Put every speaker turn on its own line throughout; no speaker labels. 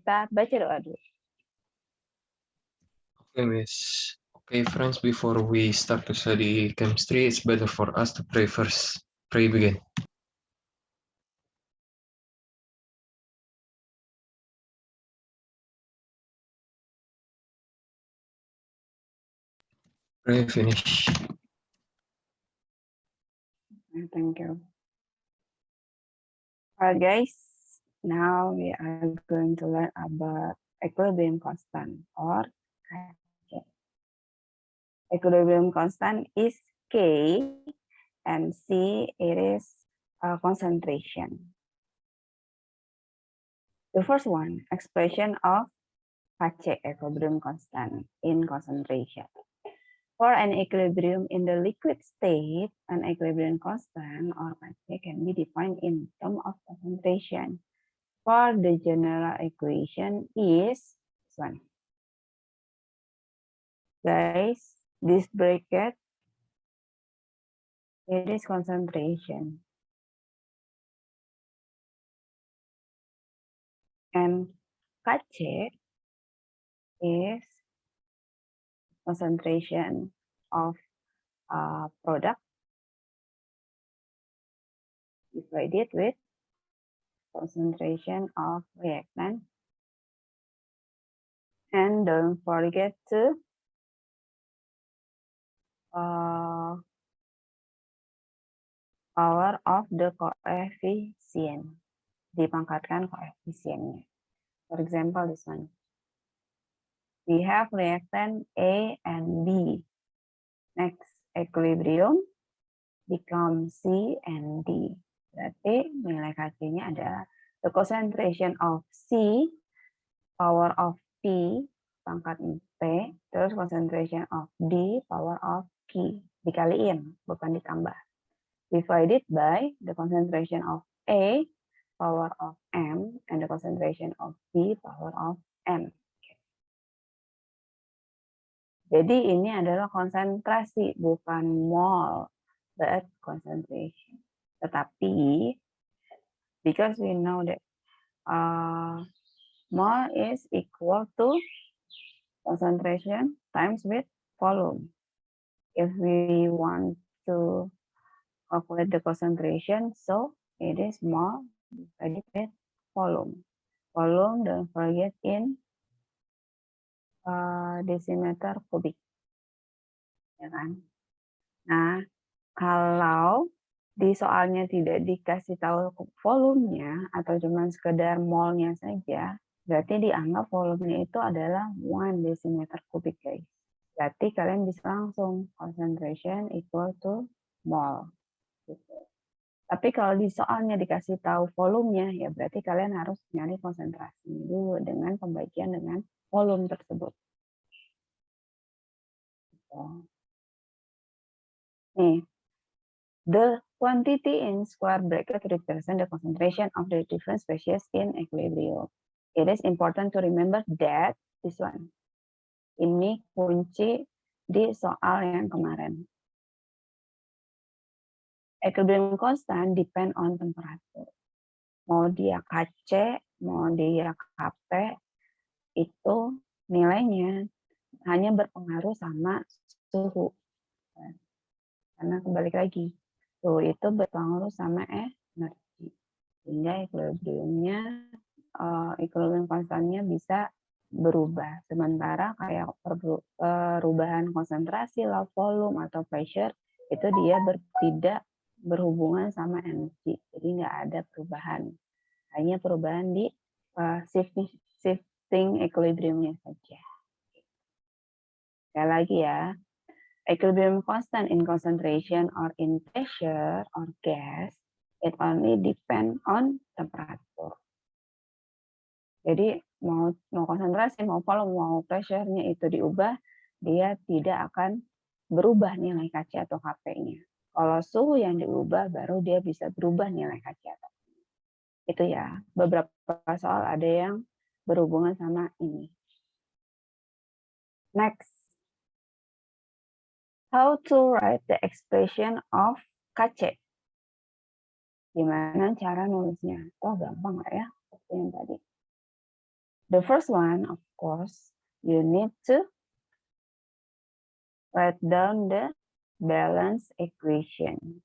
kita baca doa dulu.
Okay, Miss. Okay, friends, before we start to study chemistry, it's better for us to pray first. Pray begin. Pray finish.
Thank you. Alright, guys. Now we are going to learn about equilibrium constant or Kc. Equilibrium constant is K and C it is concentration. The first one, expression of Kc, equilibrium constant in concentration. For an equilibrium in the liquid state, an equilibrium constant or Kc can be defined in terms of concentration. For the general equation is this one. Guys, this bracket, it is concentration. And Kc is concentration of product divided with concentration of reactant. And don't forget to power of the coefficient. Dipangkatkan koefisiennya. For example, this one. We have reactant A and B. Next, equilibrium become C and D. Berarti nilai Kc-nya adalah the concentration of C power of P pangkat P terus concentration of D power of Q. Dikaliin, bukan ditambah. Divided by the concentration of A power of M and the concentration of B power of M. Jadi ini adalah konsentrasi, bukan mol, but concentration. Tetapi, because we know that mol is equal to concentration times with volume. If we want to calculate the concentration, so it is mol divided with volume. Volume, don't forget in decimeter kubik. Ya kan? Nah, kalau di soalnya tidak dikasih tahu volumenya atau cuma sekedar molnya saja, berarti dianggap volumenya itu adalah 1 decimeter kubik, guys. Berarti kalian bisa langsung concentration equal to mol. Gitu. Tapi kalau di soalnya dikasih tahu volumenya, ya berarti kalian harus nyari konsentrasi dulu dengan pembagian dengan volume tersebut. Gitu. Nih, the quantity in square bracket represent the concentration of the different species in equilibrium. It is important to remember that this one. Ini kunci di soal yang kemarin. Equilibrium constant depend on temperature. Mau dia Kc, mau dia Kp, itu nilainya hanya berpengaruh sama suhu. Karena kembali lagi, suhu itu berpengaruh sama energi. Sehingga equilibrium constantnya bisa berubah. Sementara kayak perubahan konsentrasi, volume, atau pressure, itu dia tidak berhubungan sama energi. Jadi nggak ada perubahan. Hanya perubahan di shifting equilibriumnya saja. Sekali lagi ya. Equilibrium constant in concentration or in pressure or gas, it only depend on temperature. Jadi mau konsentrasi, mau volume, mau pressure-nya itu diubah, dia tidak akan berubah nilai Kc atau Kp-nya. Kalau suhu yang diubah, baru dia bisa berubah nilai Kc atau Kp. Itu ya, beberapa soal ada yang berhubungan sama ini. Next. How to write the expression of Kc? Gimana cara nulisnya? Oh, gampang nggak ya? Seperti yang tadi. The first one, of course, you need to write down the balance equation.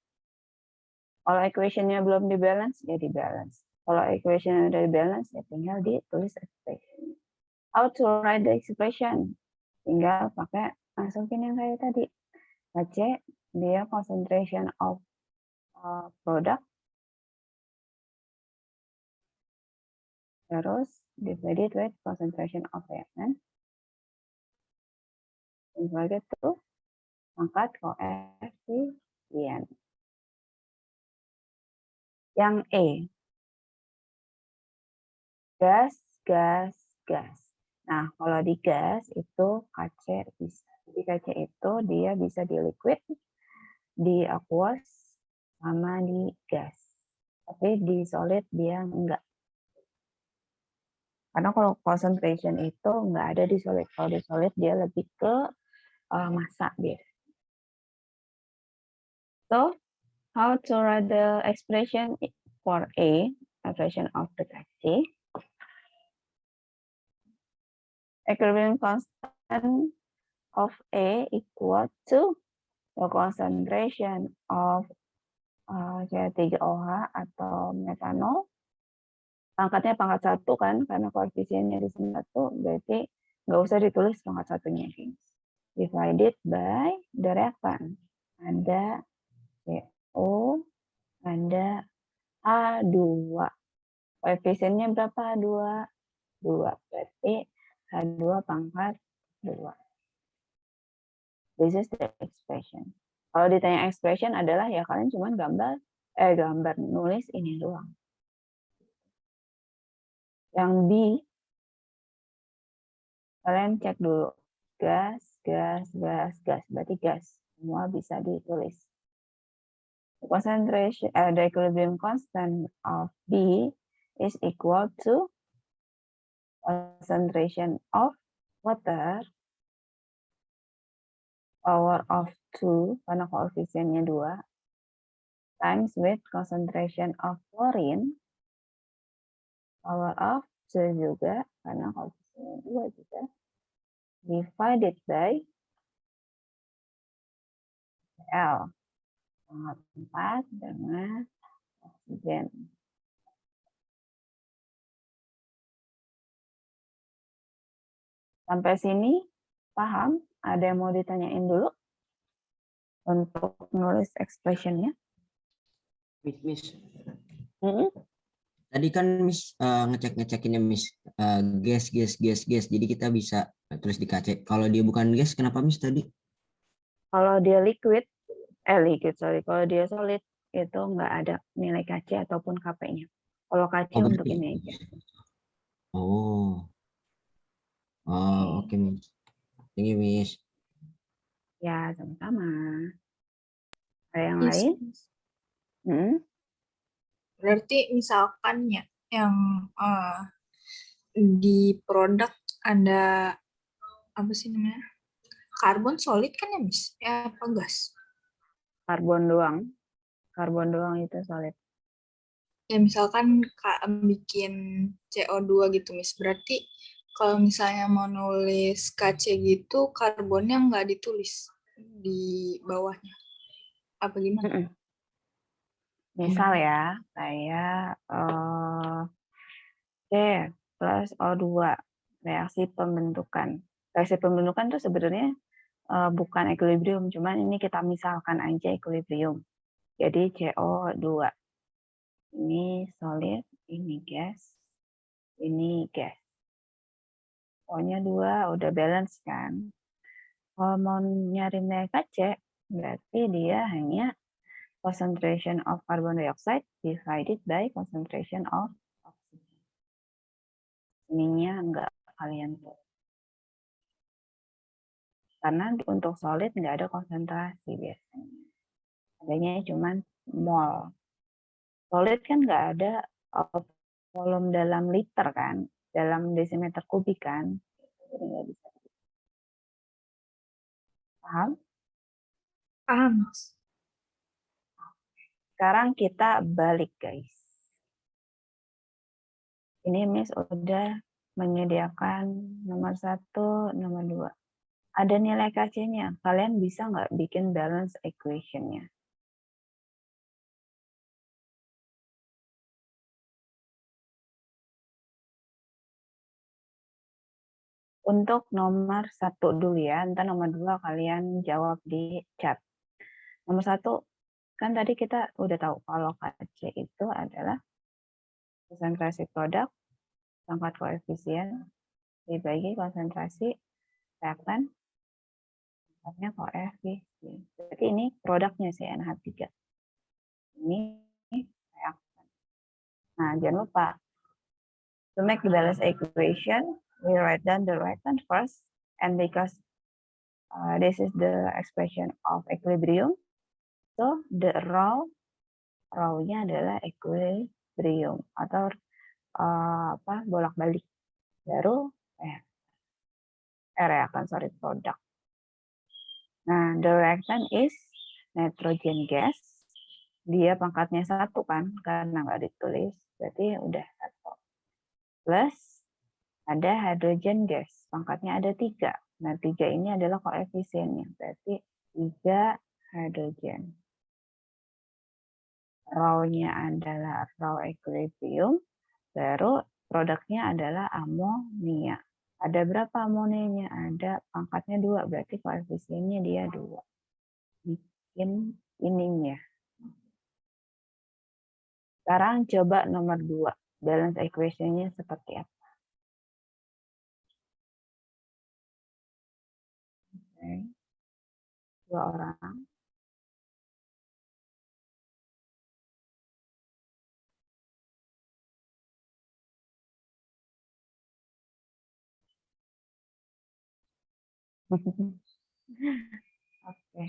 Kalau equationnya belum di-balance, ya di-balance. Kalau equation udah di-balance, ya tinggal ditulis expression. How to write the expression? Tinggal pakai masukin yang kayak tadi. KC, dia concentration of product. Terus divided with concentration of reactant. Divided to pangkat koefisien. Yang E. Gas, gas, gas. Nah, kalau di gas itu KC bisa. Jadi KC itu dia bisa di liquid, di aqueous, sama di gas. Tapi di solid dia enggak. Karena kalau concentration itu enggak ada di solid. Kalau di solid dia lebih ke massa dia. So, how to write the expression for A, expression of the KC? Equilibrium constant of A equal to the concentration of C3OH atau metanol. Pangkatnya pangkat 1 kan, karena koefisiennya di sini 1, berarti nggak usah ditulis pangkat 1-nya. Divided by the reactant. Ada CO, ada H2. Koefisiennya berapa? 2. 2. Berarti H2 pangkat 2. This is the expression. Kalau ditanya expression adalah ya kalian cuma gambar nulis ini doang. Yang B, kalian cek dulu. Gas, gas, gas, gas. Berarti gas. Semua bisa ditulis. Concentration, the equilibrium constant of B is equal to concentration of water power of 2, karena koefisiennya 2, times with concentration of chlorine power of 2 juga, karena koefisiennya 2 juga, divided by L. Pangkat 4 dengan oksigen. Sampai sini paham? Ada yang mau ditanyain dulu untuk nulis expression-nya?
Miss. Tadi kan Miss ngecek-ngecekinnya Miss gas. Jadi kita bisa tulis di KC. Kalau dia bukan gas, kenapa Miss tadi?
Kalau dia kalau dia solid itu nggak ada nilai KC ataupun KP-nya. Kalau KC untuk ini aja.
Oke Miss. Thank you Miss.
Ya, sama-sama. Ada yang lain?
Berarti misalkan ya yang di produk ada apa sih namanya? Karbon solid kan ya, Miss? Ya apa gas?
Karbon doang. Karbon doang itu solid.
Ya misalkan bikin CO2 gitu, Miss. Berarti kalau misalnya mau nulis KC gitu, karbonnya nggak ditulis di bawahnya. Apa gimana?
Misal ya, kayak C plus O2, reaksi pembentukan. Reaksi pembentukan itu sebenarnya bukan equilibrium, cuman ini kita misalkan aja equilibrium. Jadi CO2. Ini solid, ini gas, ini gas. O-nya 2, udah balance kan. Kalau mau nyari nilai KC, berarti dia hanya concentration of carbon dioxide divided by concentration of oxygen. Ininya enggak kalian tuh. Karena untuk solid nggak ada konsentrasi biasanya. Adanya cuma mol. Solid kan nggak ada volume dalam liter kan, dalam desimeter kubik kan. Jadi nggak bisa. Paham?
Paham.
Sekarang kita balik guys. Ini Miss udah menyediakan nomor 1, nomor 2. Ada nilai KC-nya. Kalian bisa nggak bikin balance equation-nya? Untuk nomor 1 dulu ya, ntar nomor 2 kalian jawab di chat. Nomor 1, kan tadi kita udah tahu kalau KC itu adalah konsentrasi produk, pangkat koefisien, dibagi konsentrasi reaktan, pangkatnya koefisien. Berarti ini produknya CnH3. Ini reaktan. Nah, jangan lupa, to make the balance equation, we write down the reactant first, and because this is the expression of equilibrium, so the rho-nya adalah equilibrium atau bolak-balik. Baru produk. Nah, the reactant is nitrogen gas. Dia pangkatnya 1 kan, karena nggak ditulis, berarti udah 1. Plus ada hydrogen gas, pangkatnya ada 3. Nah, 3 ini adalah koefisiennya, berarti 3 hydrogen. Rho-nya adalah rho equilibrium, baru produknya adalah amonia. Ada berapa amonianya? Ada pangkatnya 2, berarti koefisiennya dia 2. Bikin ininya. Sekarang coba nomor 2. Balance equation-nya seperti apa? Oke. 2 orang. Oke.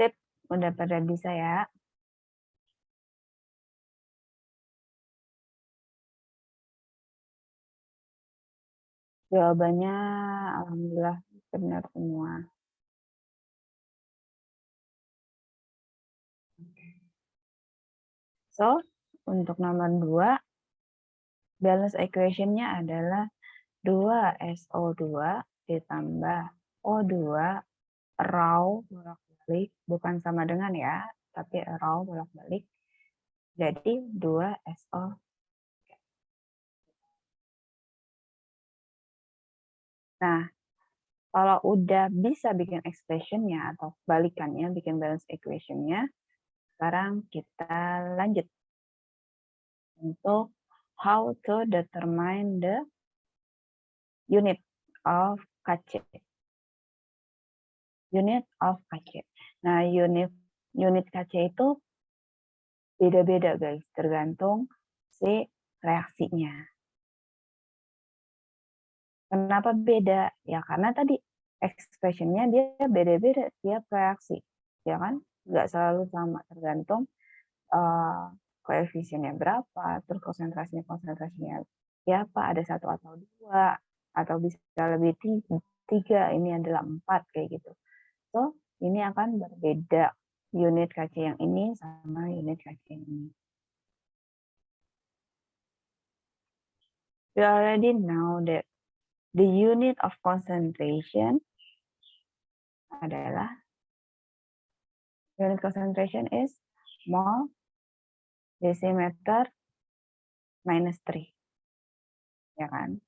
Sip, udah pada bisa ya. Jawabannya alhamdulillah benar semua. So, untuk nomor 2, balance equation-nya adalah 2SO2 ditambah O2 raw bolak-balik, bukan sama dengan ya, tapi raw bolak-balik. Jadi 2SO. Nah, kalau udah bisa bikin expression-nya atau balikannya, bikin balance equation-nya, sekarang kita lanjut untuk how to determine the unit of KC. Unit of KC. Nah, unit KC itu beda-beda guys, tergantung si reaksinya. Kenapa beda? Ya karena tadi expression-nya dia beda-beda tiap reaksi, ya kan? Nggak selalu sama, tergantung koefisiennya berapa, terus konsentrasinya siapa, ada 1 atau 2, atau bisa lebih 3, ini adalah 4, kayak gitu. So, ini akan berbeda unit KC yang ini sama unit KC yang ini. We already know that the unit of concentration adalah unit concentration is mol decimeter minus 3. Ya kan?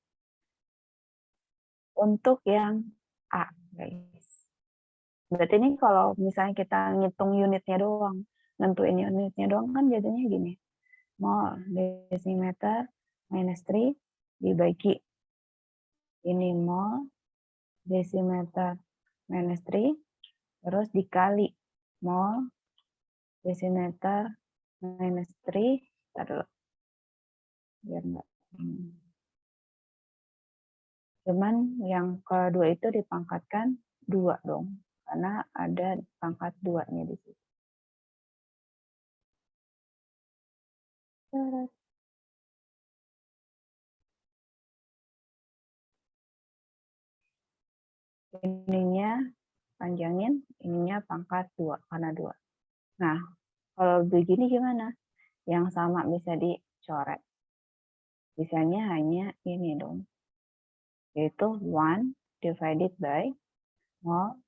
Untuk yang A, guys. Berarti ini kalau misalnya kita ngitung unitnya doang, nentuin unitnya doang kan jadinya gini. Mol decimeter minus 3 dibagi ini mol decimeter minus 3 terus dikali mol decimeter minus 3 taruh biar enggak cuman yang kedua itu dipangkatkan 2 dong karena ada pangkat 2-nya di situ. Ininya panjangin, ininya pangkat 2 karena 2. Nah, kalau begini gimana? Yang sama bisa dicoret. Sisanya hanya ini dong, yaitu 1 divided by mol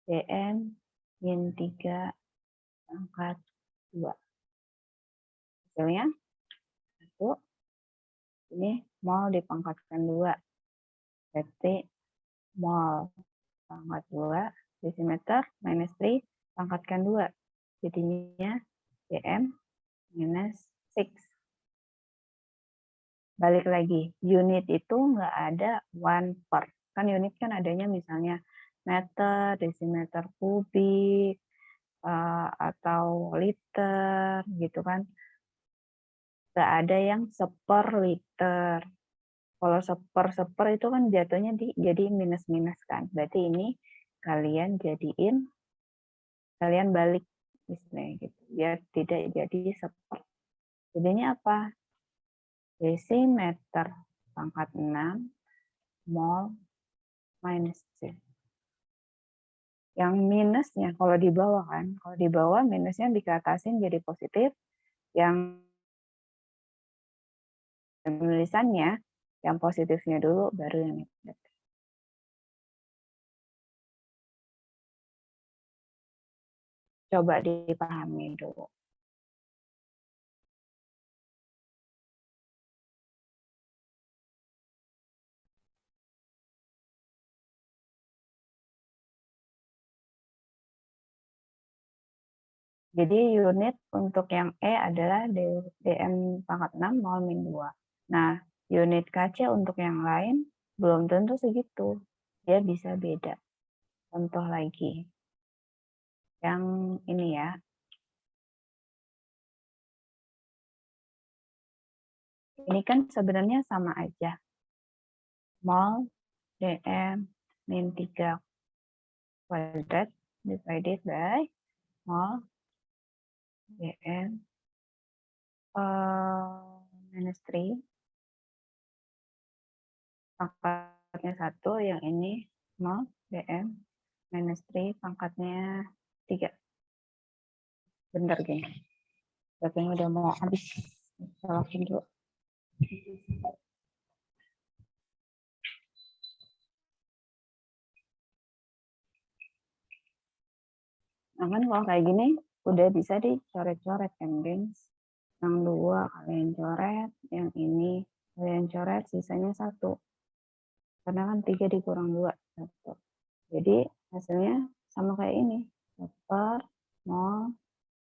dm min 3 pangkat 2. Hasilnya 1, ini mol dipangkatkan 2. Berarti mol pangkat 2 desimeter minus 3 pangkatkan 2. Jadinya dm minus 6. Balik lagi, unit itu nggak ada 1 per. Kan unit kan adanya misalnya meter, desimeter kubik, atau liter gitu kan. Nggak ada yang seper liter. Kalau seper itu kan jatuhnya jadi minus-minus kan. Berarti ini kalian balik istilahnya gitu. Biar tidak jadi seper. Jadinya apa? Desimeter pangkat 6 mol minus 6. Yang minusnya kalau di bawah kan, kalau di bawah minusnya dikatasin jadi positif, yang penulisannya yang positifnya dulu baru yang negatif. Coba dipahami dulu. Jadi unit untuk yang E adalah dm pangkat 6 mol min 2. Nah, unit KC untuk yang lain belum tentu segitu. Dia bisa beda. Contoh lagi. Yang ini ya. Ini kan sebenarnya sama aja. Mol dm min 3 kuadrat divided by mol dm minus 3 pangkatnya 1, yang ini mol dm minus 3 pangkatnya 3. Bentar gini. Berarti udah mau habis. Salahin dulu. Nah kan kalau kayak gini udah bisa dicoret-coret kan, gengs. Yang 2 kalian coret, yang ini kalian coret, sisanya 1. Karena kan 3 dikurang 2, 1. Jadi hasilnya sama kayak ini. Per mol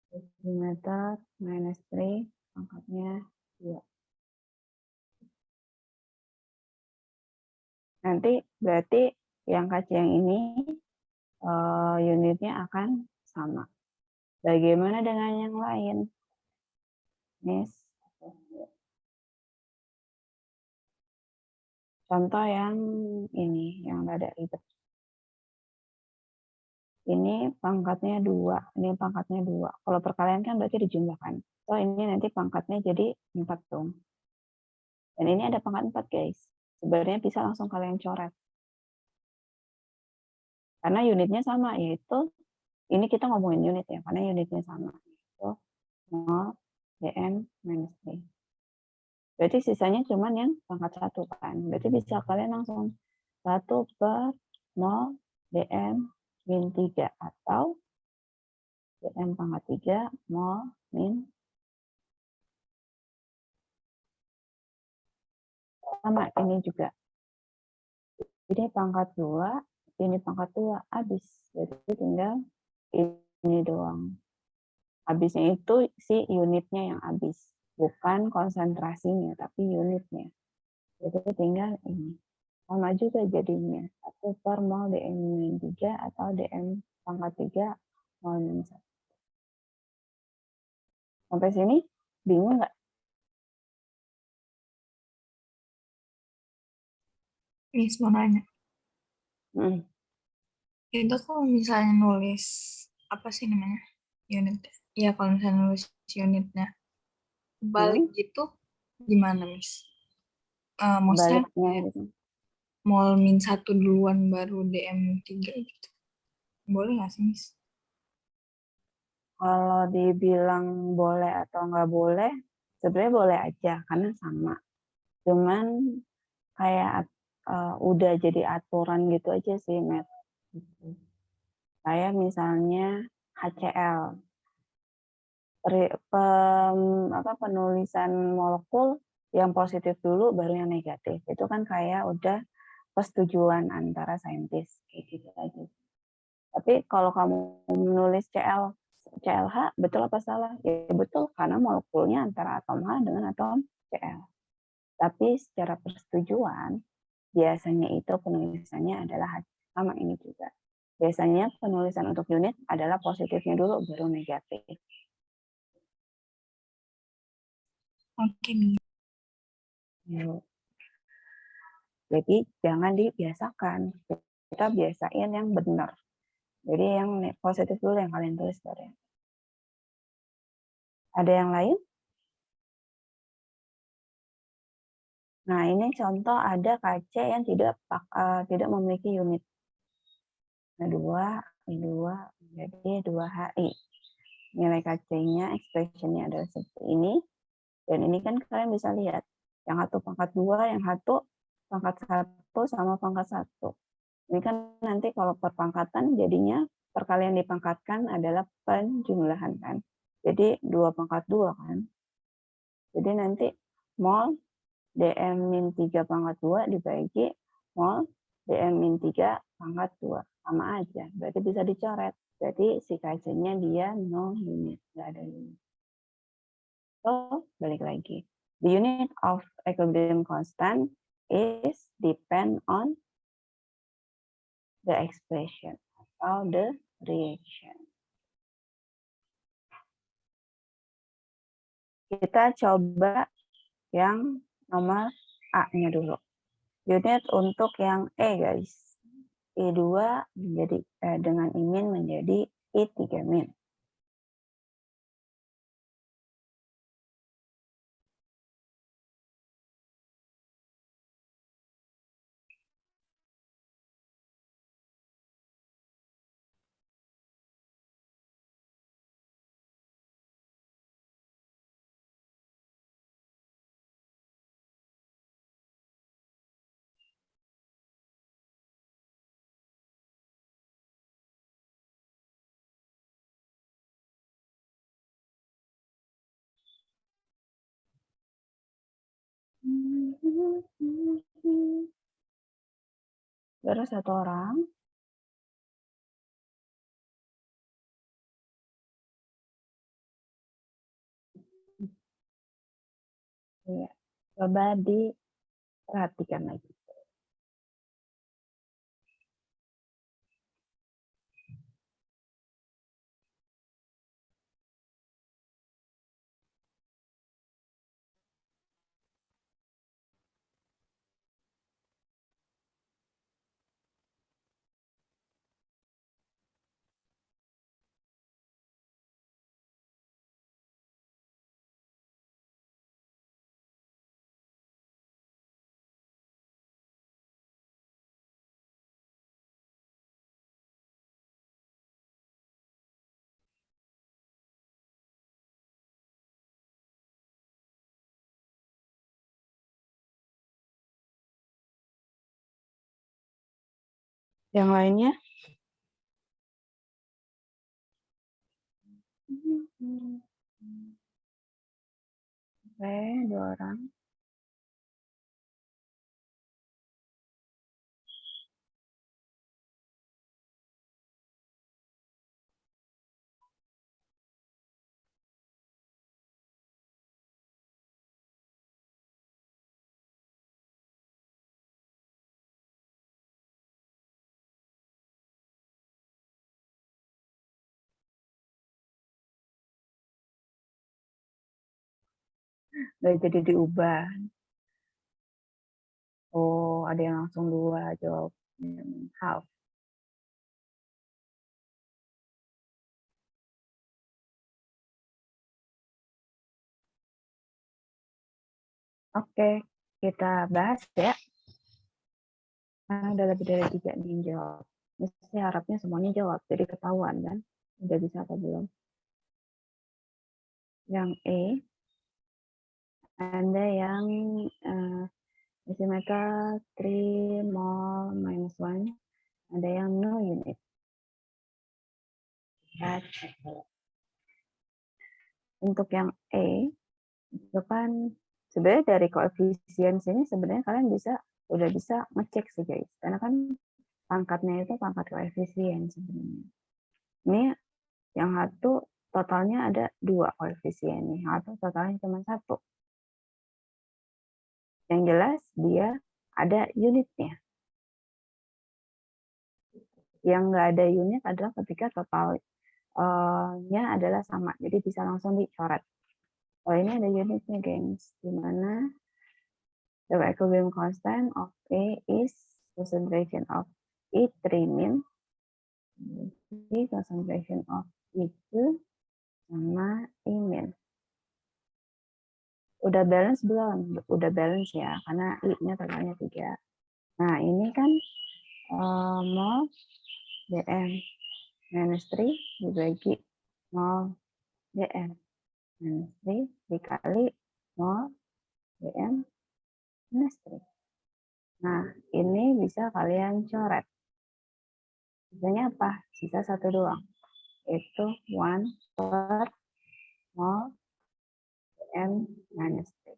desimeter minus 3 pangkatnya 2. Nanti berarti yang KC yang ini unitnya akan sama. Bagaimana dengan yang lain? Nis. Contoh yang ini, yang rada ribet. Ini pangkatnya 2, ini pangkatnya 2. Kalau perkalian kan berarti dijumlahkan. So ini nanti pangkatnya jadi 4 dong. Dan ini ada pangkat 4 guys. Sebenarnya bisa langsung kalian coret. Karena unitnya sama, yaitu ini kita ngomongin unit ya, karena unitnya sama. Yaitu mol dm minus 3. Berarti sisanya cuman yang pangkat 1 kan. Berarti bisa kalian langsung 1 per mol dm min 3 atau dm pangkat 3 mol min sama ini juga. Ini pangkat 2, ini pangkat 2 habis. Jadi tinggal ini doang. Habisnya itu si unitnya yang habis, bukan konsentrasinya tapi unitnya. Jadi tinggal ini. Sama juga jadinya 1 per mol dm min 3 atau dm pangkat 3 mol min 1. Sampai sini bingung nggak?
Miss mau nanya. Itu kalau misalnya nulis apa sih namanya unit? Ya kalau misalnya nulis unitnya balik gitu gimana Miss? Maksudnya
Baliknya gitu.
mol min 1 duluan baru dm 3 gitu. Boleh nggak sih Miss?
Kalau dibilang boleh atau nggak boleh, sebenarnya boleh aja karena sama. Cuman kayak udah jadi aturan gitu aja sih, Matt. Gitu. Kayak misalnya HCl, penulisan molekul yang positif dulu baru yang negatif. Itu kan kayak udah persetujuan antara saintis kayak gitu aja. Tapi kalau kamu menulis CLH, betul apa salah? Ya betul, karena molekulnya antara atom H dengan atom Cl. Tapi secara persetujuan, biasanya itu penulisannya adalah sama ini juga. Biasanya penulisan untuk unit adalah positifnya dulu, baru negatif.
Oke, Miss.
Jadi jangan dibiasakan. Kita biasain yang benar. Jadi yang positif dulu yang kalian tulis baru. Ada yang lain? Nah, ini contoh ada KC yang tidak memiliki unit. Nah, 2 menjadi 2HI. Nilai KC-nya, expression-nya adalah seperti ini. Dan ini kan kalian bisa lihat. Yang satu pangkat 2, yang satu pangkat 1 sama pangkat 1. Ini kan nanti kalau perpangkatan jadinya perkalian dipangkatkan adalah penjumlahan kan. Jadi 2 pangkat 2 kan. Jadi nanti mol DM-3 pangkat 2 dibagi mol DM-3 pangkat 2. Sama aja, berarti bisa dicoret. Jadi si KC-nya dia no unit, nggak ada unit. So, balik lagi. The unit of equilibrium constant is depend on the expression atau the reaction. Kita coba yang nomor A-nya dulu. Unit untuk yang E, guys. E2 menjadi dengan imin menjadi E3 min. Baru satu orang. Ya, coba diperhatikan lagi. Yang lainnya? Oke, 2 orang. Nggak jadi diubah. Oh, ada yang langsung 2 jawab half. Oke, kita bahas ya. Karena udah lebih dari 3 nih yang jawab. Mesti harapnya semuanya jawab, jadi ketahuan kan. Udah bisa atau belum. Yang E ada yang desimeter 3 mol minus 1, ada yang no unit. Kita cek dulu. Untuk yang E, itu kan sebenarnya dari koefisien sini sebenarnya kalian udah bisa ngecek sih guys, karena kan pangkatnya itu pangkat koefisien sebenarnya. Ini yang satu totalnya ada 2 koefisien nih, atau totalnya cuma 1. Yang jelas dia ada unitnya. Yang nggak ada unit adalah ketika totalnya adalah sama, jadi bisa langsung dicoret. Oh, ini ada unitnya, gengs, di mana the equilibrium constant of A is concentration of E3 min, jadi concentration of E2 sama E min. Udah balance belum? Udah balance ya, karena I-nya totalnya 3. Nah, ini kan mol dm minus 3 dibagi mol dm minus 3 dikali mol dm minus 3. Nah, ini bisa kalian coret. Sisanya apa? Sisa 1 doang. Itu 1 per mol dm minus 3.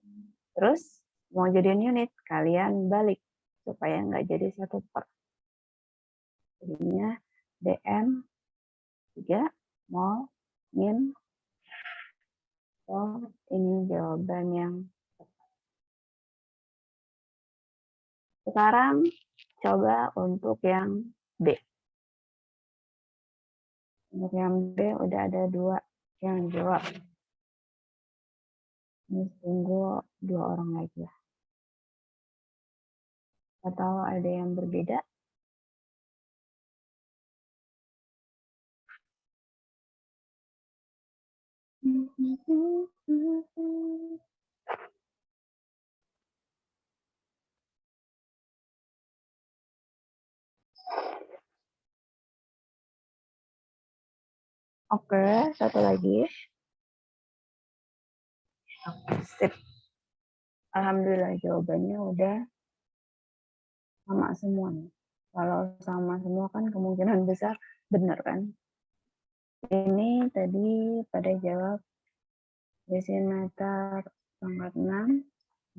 Terus, mau jadiin unit, kalian balik supaya nggak jadi 1 per. Jadinya dm 3 mol min. So, ini jawaban yang tepat. Sekarang coba untuk yang B. Untuk yang B udah ada 2 yang jawab. Ini tunggu 2 orang lagi lah. Atau ada yang berbeda? Oke, satu lagi. Oke, sip. Alhamdulillah jawabannya udah sama semua. Kalau sama semua kan kemungkinan besar benar kan? Ini tadi pada jawab desimeter pangkat 6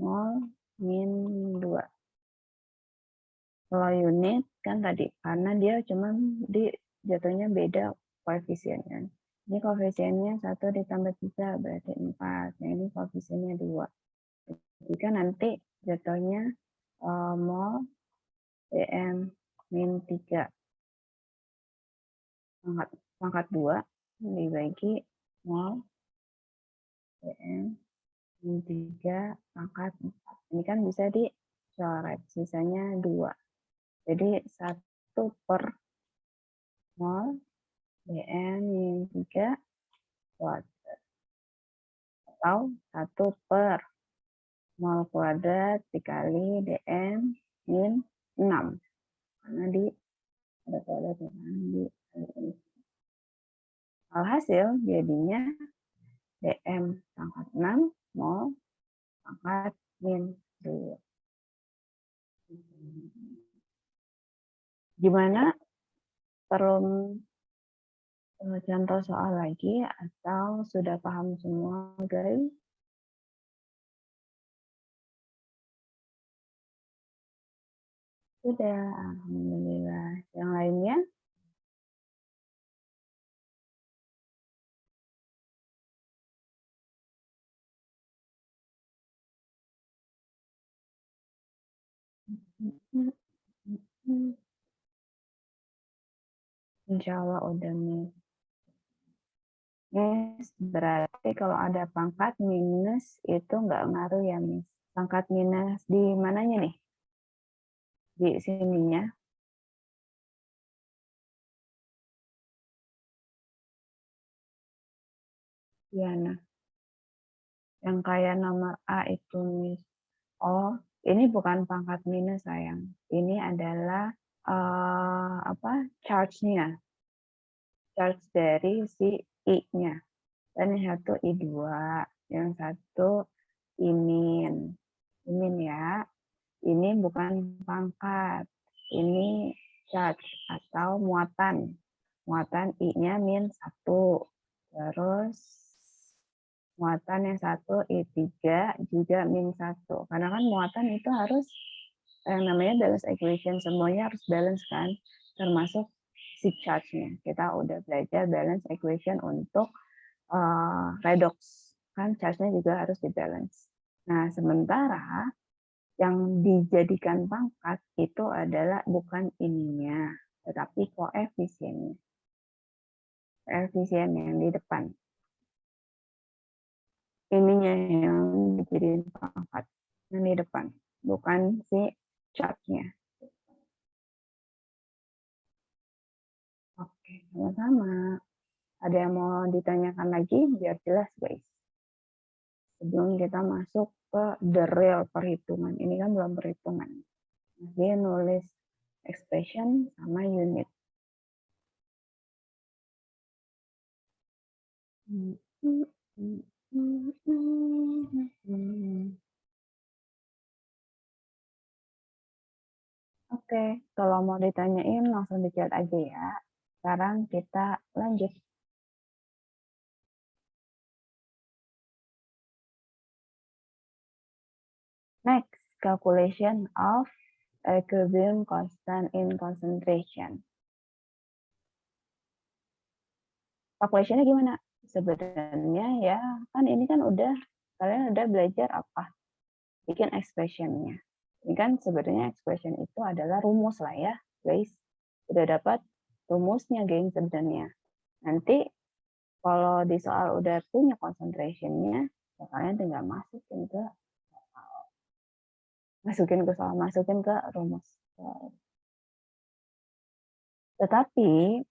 mol min 2. Kalau unit kan tadi, karena dia cuma jatuhnya beda koefisien kan. Ini koefisiennya 1 ditambah 3 berarti 4. Nah, ini koefisiennya 2. Jika nanti jatuhnya mol dm min 3 pangkat 2 dibagi mol dm min 3 pangkat 4. Ini kan bisa dicoret, sisanya 2. Jadi 1 per mol dm min 3 kuadrat. Atau 1 per mol kuadrat dikali dm min 6. Karena ada kuadrat di alhasil jadinya dm pangkat 6 mol pangkat min 2. Gimana? Perlu contoh soal lagi atau sudah paham semua, guys? Sudah, alhamdulillah. Yang lainnya? Insya Allah udah nih. Miss, berarti kalau ada pangkat minus itu nggak ngaruh ya, Miss? Pangkat minus di mananya nih? Di sininya. Ya, nah. Yang kayak nomor A itu, Miss. Oh, ini bukan pangkat minus, sayang. Ini adalah charge-nya. Charge dari si I-nya. Dan yang satu I2, yang satu imin. Imin ya. Ini bukan pangkat. Ini charge atau muatan. Muatan I-nya min 1. Terus muatan yang 1 I3 juga min 1. Karena kan muatan itu harus yang namanya balance equation. Semuanya harus balance kan. Termasuk si charge-nya. Kita udah belajar balance equation untuk redox. Kan charge-nya juga harus dibalance. Nah, sementara yang dijadikan pangkat itu adalah bukan ininya, tetapi koefisiennya. Koefisien yang di depan. Ininya yang dijadikan pangkat. Yang di depan. Bukan si charge-nya. Oke, sama-sama. Ada yang mau ditanyakan lagi? Biar jelas, guys. Sebelum kita masuk ke the real perhitungan. Ini kan belum perhitungan. Masih nulis expression sama unit. Oke, kalau mau ditanyain langsung di chat aja ya. Sekarang kita lanjut. Next, calculation of equilibrium constant in concentration. Calculationnya gimana? Sebenarnya ya, kan ini kan kalian udah belajar apa? Bikin expression-nya. Ini kan sebenarnya expression itu adalah rumus lah ya, guys. Udah dapat rumusnya, geng, sebenarnya. Nanti kalau di soal udah punya concentration-nya, kalian tinggal masukin ke rumus. Tetapi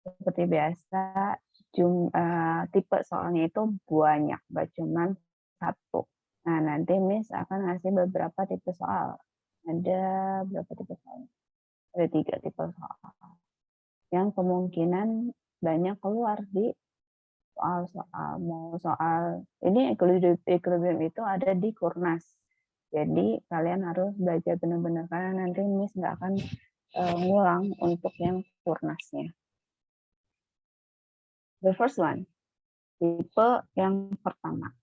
seperti biasa tipe soalnya itu banyak, gak cuma satu. Nah, nanti Miss akan ngasih beberapa tipe soal. Ada berapa tipe soal? Ada 3 tipe soal. Yang kemungkinan banyak keluar di soal ini equilibrium itu ada di Kurnas. Jadi kalian harus belajar benar-benar karena nanti Miss nggak akan ngulang untuk yang Kurnasnya. The first one, tipe yang pertama.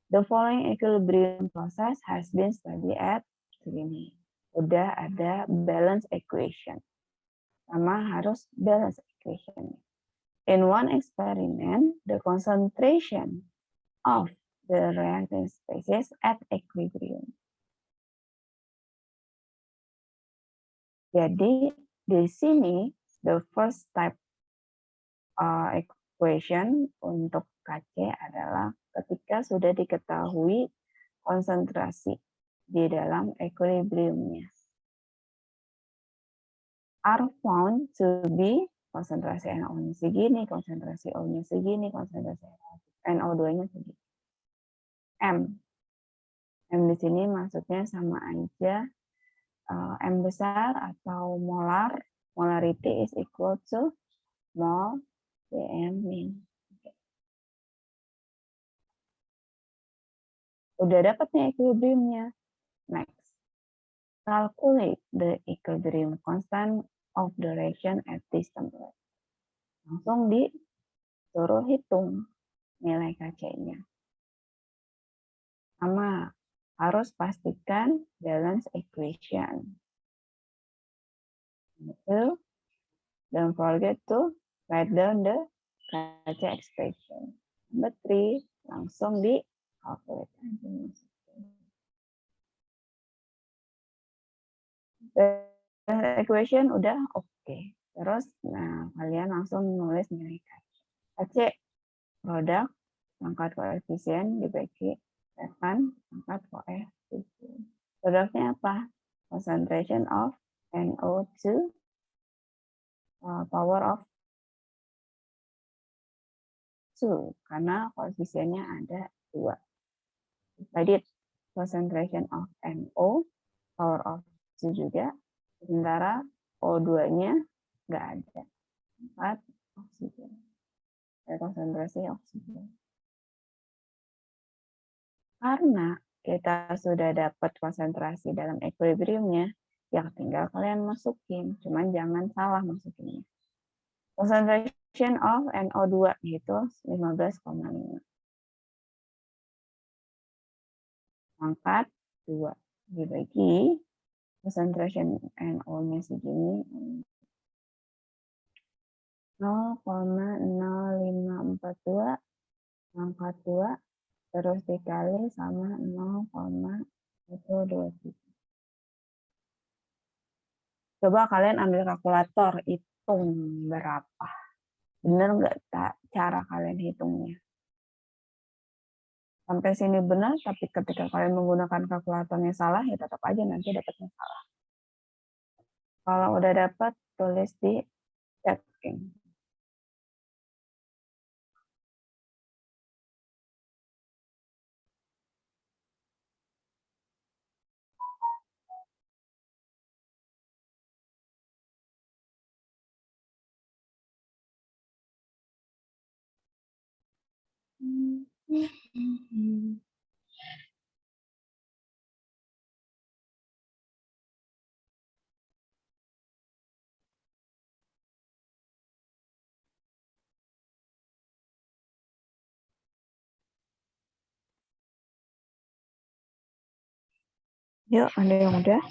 The following equilibrium process has been studied at sini. Udah ada balance equation. Sama harus balance equation. In one experiment, the concentration of the reactant species at equilibrium. Jadi di sini the first type equation untuk KC adalah ketika sudah diketahui konsentrasi di dalam equilibriumnya. Are found to be konsentrasi NO-nya segini, konsentrasi O-nya segini, konsentrasi NO2-nya segini. M di sini maksudnya sama aja M besar atau molar. Molarity is equal to mol Cm min. Udah dapat nih equilibriumnya. Next. Calculate the equilibrium constant of the reaction at this temperature. Langsung disuruh hitung nilai KC-nya. Sama, harus pastikan balance equation. Itu, don't forget to write down the KC expression. Number 3, langsung di calculate aja. Equation udah oke. Terus, nah kalian langsung nulis nilai KC. KC, produk, pangkat koefisien dibagi depan pangkat koefisien. Produknya apa? Concentration of NO2 power of 2 karena koefisiennya ada 2. Tadi concentration of NO power of 2 juga, sementara O2-nya nggak ada. 4 oksigen. Konsentrasi oksigen. Karena kita sudah dapat konsentrasi dalam equilibriumnya, ya tinggal kalian masukin, cuman jangan salah masukinnya. Concentration of NO2 yaitu 15,5. Pangkat 2 dibagi concentration NO-nya segini 0,0542 pangkat 2 terus dikali sama 0,123. Coba kalian ambil kalkulator, hitung berapa. Bener nggak cara kalian hitungnya? Sampai sini benar, tapi ketika kalian menggunakan kalkulatornya salah, ya tetap aja nanti dapatnya salah. Kalau udah dapat, tulis di chatting. Yuk, ada yang udah?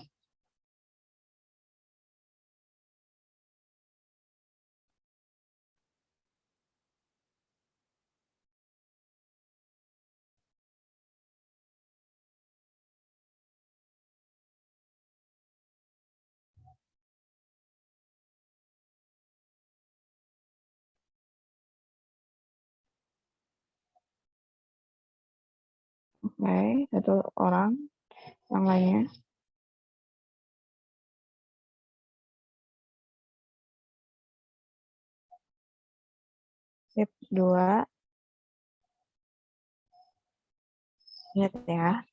Oke, satu orang. Yang lainnya. Sip, 2. Ingat ya,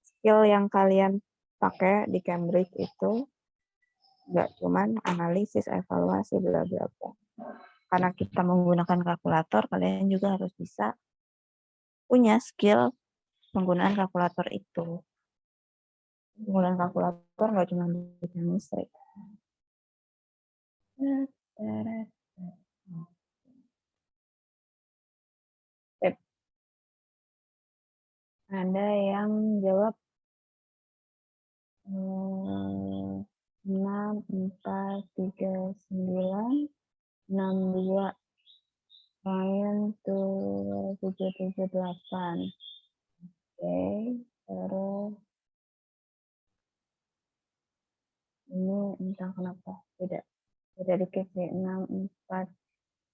skill yang kalian pakai di Cambridge itu nggak cuman analisis, evaluasi, bla bla bla. Karena kita menggunakan kalkulator, kalian juga harus bisa punya skill penggunaan kalkulator itu. Penggunaan kalkulator nggak cuma di chemistry. Sip. Ada yang jawab 6, 4, 3, 9, 6, 2, Ryan tuh 7, 7, 8. Oke, terus ini entah kenapa beda dikit sih. 6, 4,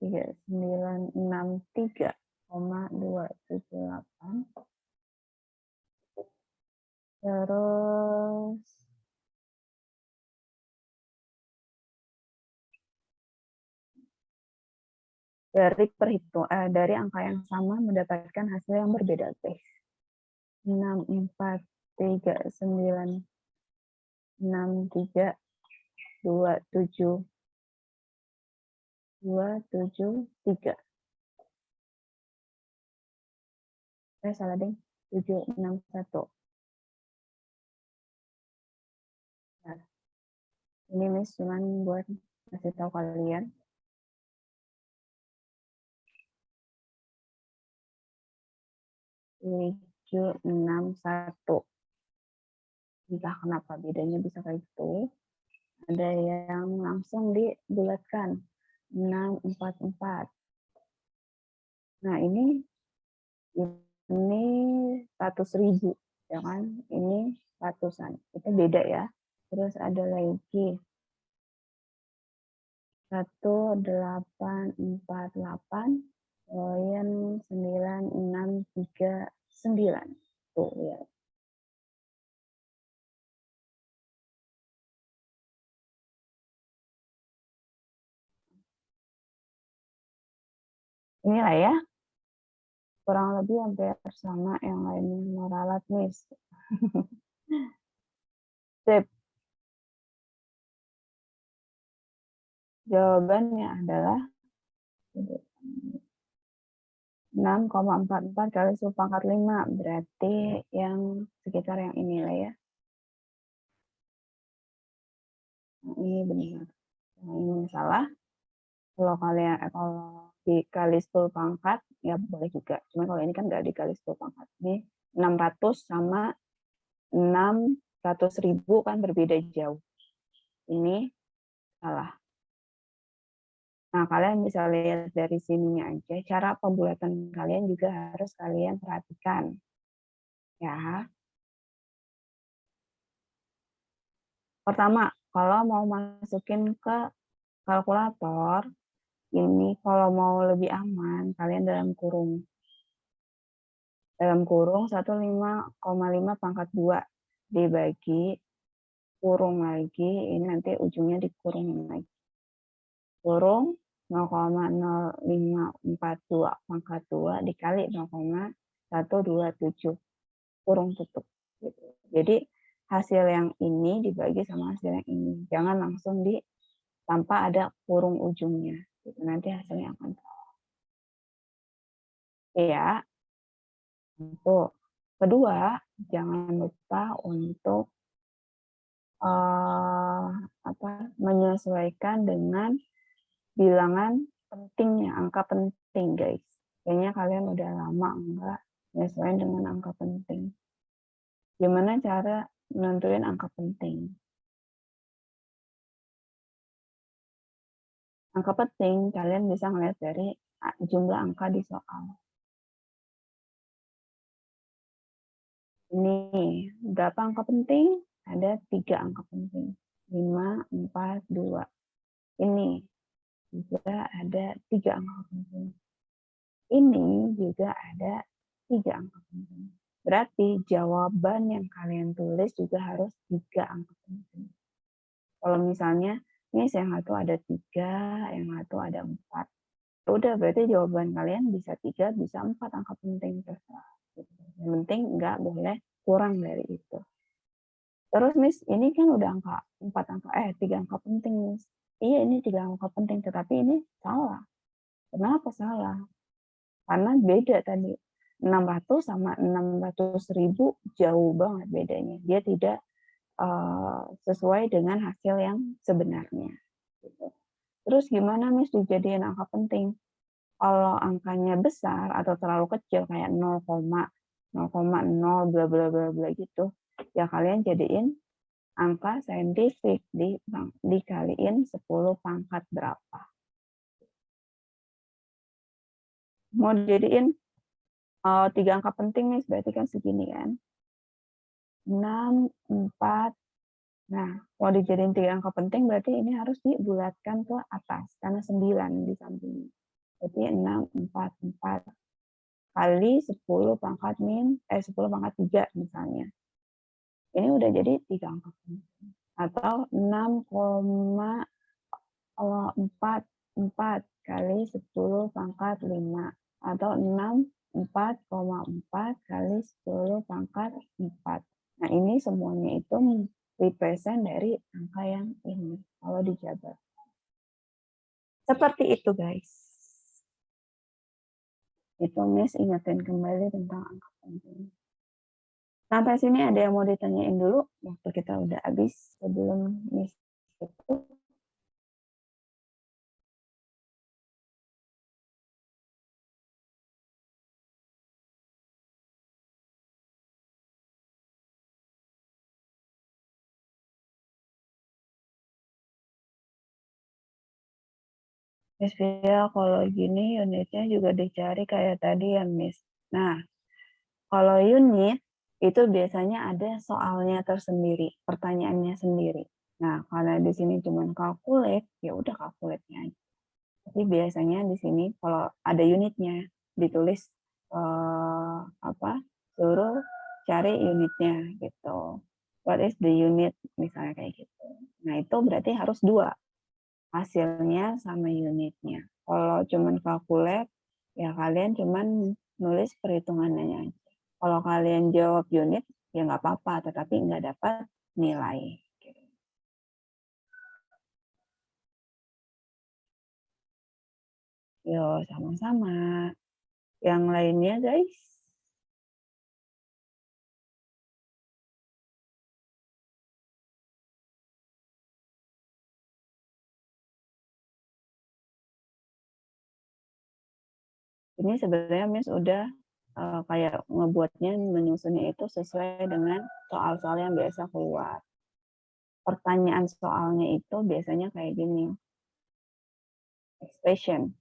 3, 9, 6, 3, 2, 7, 8. Terus dari angka yang sama mendapatkan hasil yang berbeda, guys. 6, 4, 3, 9, 6, 3, 2, 7, 2, 7, 3. Salah deh. 7, 6, 1. Nah, ini Miss cuman buat kasih tahu kalian. Tujuh, 6, 1. Entah kenapa bedanya bisa kayak gitu. Ada yang langsung dibulatkan. 6, 4, 4. Nah, ini 100.000, ya kan? Ini ratusan. Itu beda ya. Terus ada lagi 1848 poin 9639. Tuh ya. Inilah ya. Kurang lebih hampir sama yang lainnya meralat Miss. Sip. Jawabannya adalah 6,44 kali 10 pangkat 5. Berarti yang sekitar yang inilah ya. Nah, ini benar. Nah, ini salah. Kalau kalau dikali 10 pangkat, ya boleh juga. Cuma kalau ini kan nggak dikali 10 pangkat. Ini 600 sama 600.000 kan berbeda jauh. Ini salah. Nah, kalian bisa lihat dari sininya aja. Cara pembulatan kalian juga harus kalian perhatikan. Ya. Pertama, kalau mau masukin ke kalkulator, ini kalau mau lebih aman, kalian dalam kurung. Dalam kurung 15,5 pangkat 2 dibagi kurung lagi, ini nanti ujungnya dikurung lagi. Kurung 0,0542 pangkat 2 dikali 0,127 kurung tutup. Gitu. Jadi hasil yang ini dibagi sama hasil yang ini. Jangan langsung tanpa ada kurung ujungnya. Gitu. Nanti hasilnya akan salah. Ya. Untuk kedua, jangan lupa untuk menyesuaikan dengan bilangan pentingnya, angka penting, guys. Kayaknya kalian udah lama enggak menyesuaikan dengan angka penting. Gimana cara menentuin angka penting? Angka penting kalian bisa melihat dari jumlah angka di soal. Ini berapa angka penting? Ada 3 angka penting. 5, 4, 2. Ini juga ada 3 angka penting. Ini juga ada 3 angka penting. Berarti jawaban yang kalian tulis juga harus 3 angka penting. Kalau misalnya, ini yang satu ada 3, yang satu ada 4. Udah, berarti jawaban kalian bisa 3, bisa 4 angka penting. Terserah. Yang penting nggak boleh kurang dari itu. Terus, Miss, ini kan udah 3 angka penting, Miss. Iya, ini 3 angka penting, tetapi ini salah. Kenapa salah? Karena beda tadi. 600 sama 600.000 jauh banget bedanya. Dia tidak sesuai dengan hasil yang sebenarnya. Gitu. Terus gimana, Miss, dijadiin angka penting? Kalau angkanya besar atau terlalu kecil kayak 0,0 bla bla bla bla gitu, ya kalian jadiin angka saintifik dikaliin 10 pangkat berapa. Mau jadiin 3 angka penting, Miss, berarti kan segini kan. 6, 4. Nah, mau dijadiin 3 angka penting berarti ini harus dibulatkan ke atas karena 9 di sampingnya. Berarti 6, 4, 4 kali 10 pangkat 10 pangkat 3 misalnya. Ini udah jadi 3 angka penting. Atau 6,44 kali 10 pangkat 5. Atau 4,4 kali 10 pangkat 4. Nah, ini semuanya itu represent dari angka yang ini kalau dijabar. Seperti itu, guys. Itu Miss ingetin kembali tentang angka penting. Sampai sini ada yang mau ditanyain dulu? Waktu kita udah habis sebelum Miss itu. Miss Via, kalau gini unitnya juga dicari kayak tadi ya, Miss. Nah, kalau unit itu biasanya ada soalnya tersendiri, pertanyaannya sendiri. Nah, karena di sini cuma calculate, ya udah calculate-nya aja. Tapi biasanya di sini kalau ada unitnya ditulis suruh cari unitnya gitu. What is the unit misalnya kayak gitu. Nah, itu berarti harus 2. Hasilnya sama unitnya. Kalau cuman calculate, ya kalian cuman nulis perhitungannya aja. Kalau kalian jawab unit, ya nggak apa-apa, tetapi nggak dapat nilai. Yo, sama-sama. Yang lainnya guys. Ini sebenarnya Miss udah kayak ngebuatnya, menyusunnya itu sesuai dengan soal-soal yang biasa keluar. Pertanyaan soalnya itu biasanya kayak gini. Expression.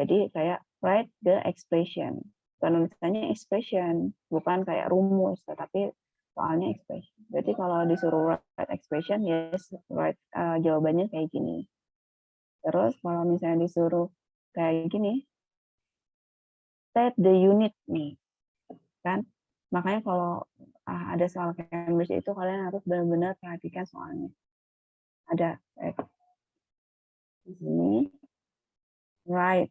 Jadi kayak write the expression. Penulisannya expression, bukan kayak rumus, tetapi soalnya expression. Jadi kalau disuruh write expression, yes, write jawabannya kayak gini. Terus kalau misalnya disuruh kayak gini, state the unit nih, kan? Makanya kalau ada soal Cambridge itu kalian harus benar-benar perhatikan soalnya. Ada di sini write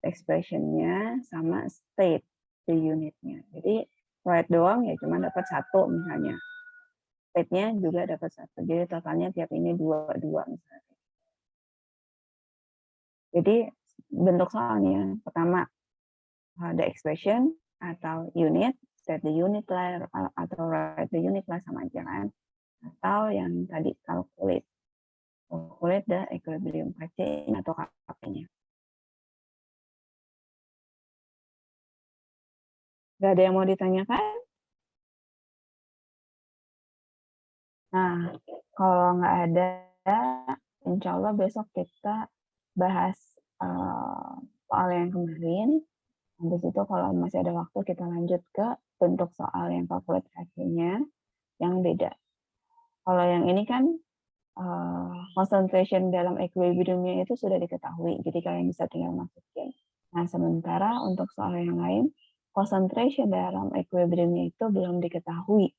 expression-nya sama state the unit-nya. Jadi write doang ya cuma dapat 1 misalnya. State-nya juga dapat 1. Jadi totalnya tiap ini 2 misalnya. Jadi bentuk soalnya pertama the expression atau unit, set the unit lah atau write the unit lah sama aja kan. Atau yang tadi calculate the equilibrium KC atau KP-nya. Gak ada yang mau ditanyakan? Nah, kalau nggak ada, insya Allah besok kita bahas soal yang kemarin. Habis itu kalau masih ada waktu kita lanjut ke bentuk soal yang calculate KC-nya yang beda. Kalau yang ini kan concentration dalam equilibriumnya itu sudah diketahui, jadi kalian bisa tinggal masukin. Nah, sementara untuk soal yang lain, concentration dalam equilibriumnya itu belum diketahui.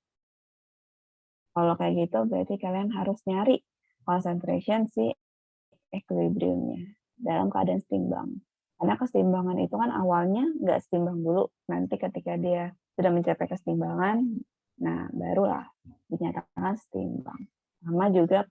Kalau kayak gitu berarti kalian harus nyari concentration si equilibriumnya dalam keadaan setimbang. Karena keseimbangan itu kan awalnya nggak setimbang dulu. Nanti ketika dia sudah mencapai keseimbangan, nah barulah dinyatakan setimbang. Sama juga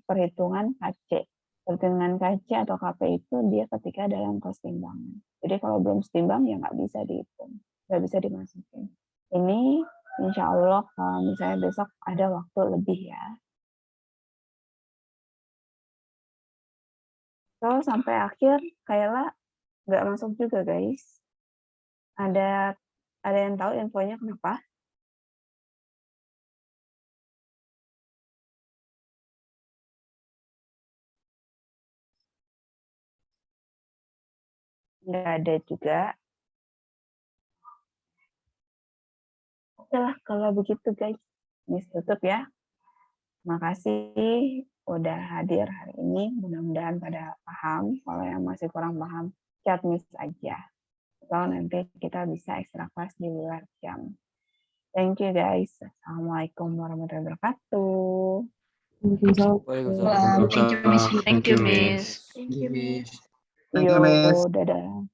perhitungan KC. Perhitungan KC atau KP itu dia ketika dalam keseimbangan. Jadi kalau belum setimbang ya nggak bisa dihitung, nggak bisa dimasukin. Ini insya Allah kalau misalnya besok ada waktu lebih ya. So sampai akhir kayaknya nggak masuk juga guys. Ada yang tahu infonya kenapa? Nggak ada juga. Oke lah kalau begitu guys. Miss tutup ya. Makasih udah hadir hari ini. Mudah-mudahan pada paham. Kalau yang masih kurang paham, chat Miss aja. Atau nanti kita bisa ekstra kelas di luar jam. Thank you guys. Assalamualaikum warahmatullahi wabarakatuh.
Waalaikumsalam.
Thank you, Miss.
Thank you, Miss.
Thank you, Miss.
Thank you, Miss.
Dadah.